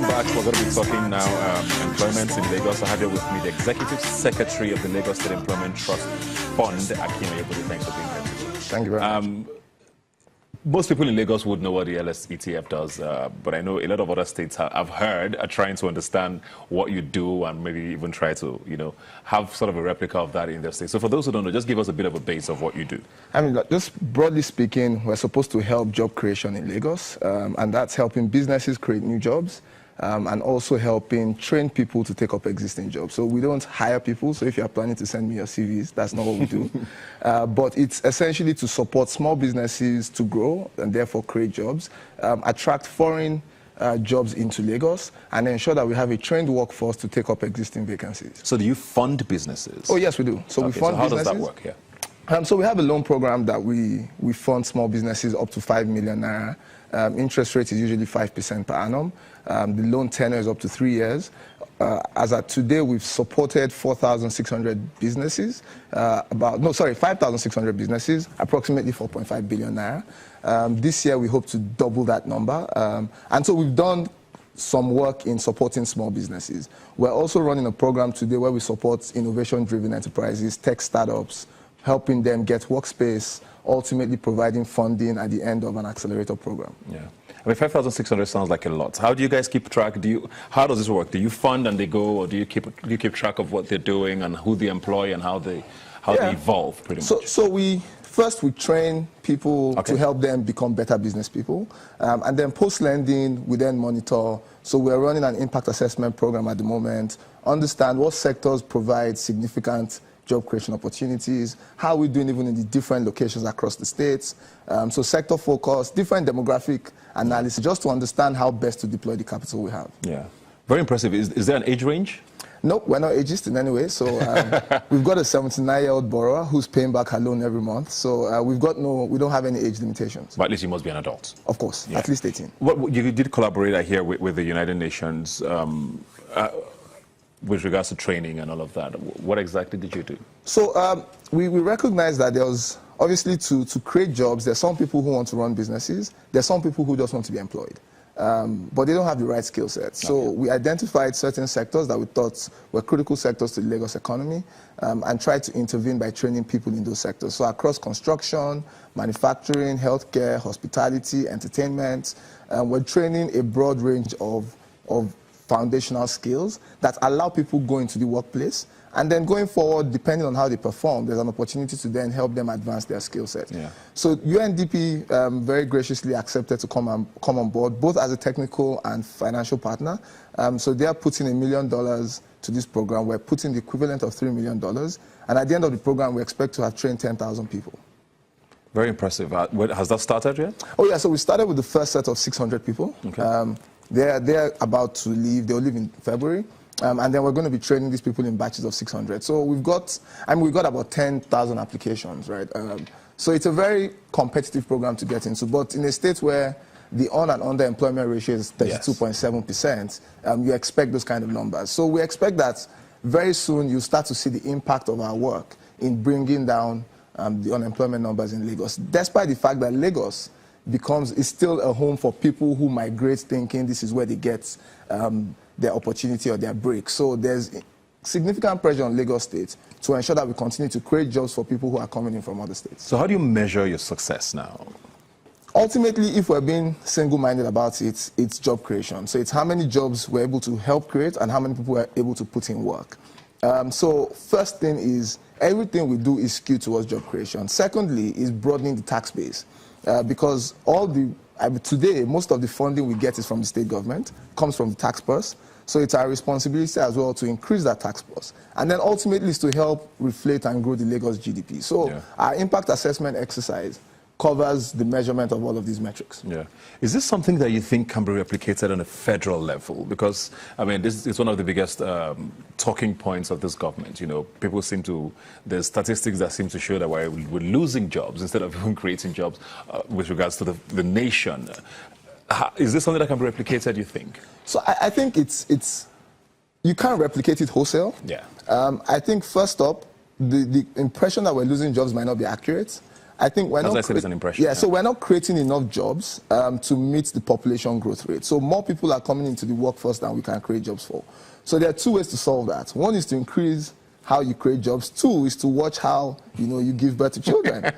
Welcome back. We're going to be talking now employment in Lagos. I have here with me the Executive Secretary of the Lagos State Employment Trust Fund, Akin Oyebode. Thanks for being here today. Thank you very much. Most people in Lagos would know what the LSETF does, but I know a lot of other states I've heard are trying to understand what you do and maybe even try to, have sort of a replica of that in their state. So for those who don't know, just give us a bit of a base of what you do. I mean, just broadly speaking, we're supposed to help job creation in Lagos, and that's helping businesses create new jobs. And also helping train people to take up existing jobs. So we don't hire people. So if you're planning to send me your CVs, that's not what we do. But it's essentially to support small businesses to grow and therefore create jobs, attract foreign jobs into Lagos, and ensure that we have a trained workforce to take up existing vacancies. So do you fund businesses? Oh, yes, we do. So we fund how businesses. Does that work? Yeah. So we have a loan program that we fund small businesses up to 5 million naira. Interest rate is usually 5% per annum. The loan tenure is up to 3 years. As at today, we've supported 4,600 businesses, 5,600 businesses, approximately 4.5 billion naira. This year, we hope to double that number. And so we've done some work in supporting small businesses. We're also running a program today where we support innovation-driven enterprises, tech startups, helping them get workspace, ultimately providing funding at the end of an accelerator program. Yeah. I mean, 5,600 sounds like a lot. How do you guys keep track? How does this work? Do you fund and they go, or do you keep track of what they're doing and who they employ and how they evolve, pretty much? So we train people to help them become better business people. And then post-lending, we then monitor. So we're running an impact assessment program at the moment, understand what sectors provide significant job creation opportunities, how we're doing even in the different locations across the states. So sector focus, different demographic analysis, just to understand how best to deploy the capital we have. Yeah, very impressive. Is there an age range? No, we're not ageist in any way. So we've got a 79-year-old borrower who's paying back her loan every month. So we don't have any age limitations. But at least you must be an adult. Of course, at least 18. You did collaborate here with the United Nations with regards to training and all of that. What exactly did you do? So we recognize that there was, obviously, to create jobs, there's some people who want to run businesses. There's some people who just want to be employed. But they don't have the right skill set. So we identified certain sectors that we thought were critical sectors to the Lagos economy and tried to intervene by training people in those sectors. So across construction, manufacturing, healthcare, hospitality, entertainment, we're training a broad range of foundational skills that allow people go into the workplace. And then going forward, depending on how they perform, there's an opportunity to then help them advance their skill set. Yeah. So UNDP very graciously accepted to come on board, both as a technical and financial partner. So they are putting $1 million to this program. We're putting the equivalent of $3 million. And at the end of the program, we expect to have trained 10,000 people. Very impressive. Has that started yet? Oh, yeah. So we started with the first set of 600 people. Okay. They're about to leave. They'll leave in February. And then we're going to be training these people in batches of 600. So we've got about 10,000 applications, right? So it's a very competitive program to get into. But in a state where the on and underemployment ratio is 32.7%, you expect those kind of numbers. So we expect that very soon you start to see the impact of our work in bringing down the unemployment numbers in Lagos, despite the fact that Lagos is still a home for people who migrate thinking this is where they get their opportunity or their break. So there's significant pressure on Lagos State to ensure that we continue to create jobs for people who are coming in from other states. So how do you measure your success now? Ultimately, if we're being single-minded about it, it's job creation. So it's how many jobs we're able to help create and how many people we're able to put in work. So first thing is everything we do is skewed towards job creation. Secondly is broadening the tax base. Because today, most of the funding we get is from the state government, comes from the tax purse. So it's our responsibility as well to increase that tax purse. And then ultimately is to help reflate and grow the Lagos GDP. So our impact assessment exercise covers the measurement of all of these metrics. Yeah. Is this something that you think can be replicated on a federal level? Because, I mean, this is one of the biggest talking points of this government. People there's statistics that seem to show that we're losing jobs instead of even creating jobs with regards to the nation. Is this something that can be replicated, you think? So I think you can't replicate it wholesale. Yeah. I think first up, the impression that we're losing jobs might not be accurate. I think we're As not. I said, it's an impression. Yeah, so we're not creating enough jobs to meet the population growth rate. So more people are coming into the workforce than we can create jobs for. So there are two ways to solve that. One is to increase how you create jobs. Two is to watch how you give birth to children.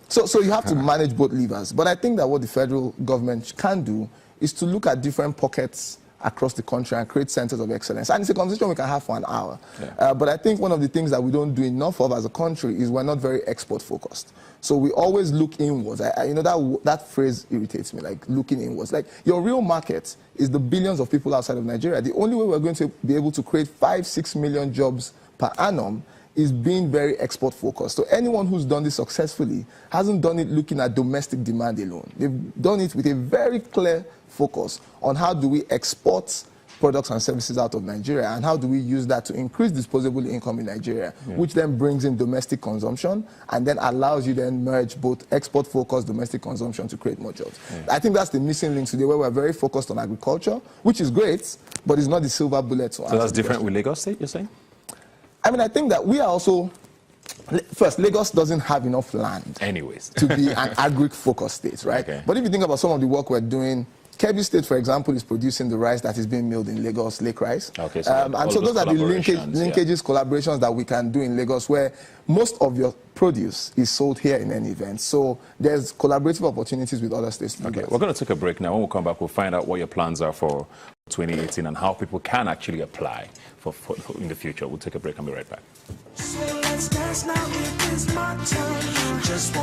So you have to manage both levers. But I think that what the federal government can do is to look at different pockets across the country and create centers of excellence. And it's a conversation we can have for an hour. Yeah. But I think one of the things that we don't do enough of as a country is we're not very export focused. So we always look inwards. That phrase irritates me, like looking inwards. Like your real market is the billions of people outside of Nigeria. The only way we're going to be able to create 5-6 million jobs per annum is being very export focused. So anyone who's done this successfully hasn't done it looking at domestic demand alone. They've done it with a very clear focus on how do we export products and services out of Nigeria and how do we use that to increase disposable income in Nigeria, which then brings in domestic consumption and then allows you then merge both export focused domestic consumption to create more jobs. I think that's the missing link today, where we're very focused on agriculture, which is great, but it's not the silver bullet. So that's different with Lagos State, you're saying? I mean, I think that we are also, first, Lagos doesn't have enough land anyways to be an agric-focused state, right? Okay. But if you think about some of the work we're doing, Kebbi State, for example, is producing the rice that is being milled in Lagos, Lake Rice. Okay, so and so those are the linkages, collaborations that we can do in Lagos, where most of your produce is sold here in any event. So there's collaborative opportunities with other states. Okay, we're going to take a break now. When we come back, we'll find out what your plans are for 2018 and how people can actually apply for in the future. We'll take a break and be right back. So let's dance now, it is my turn. Just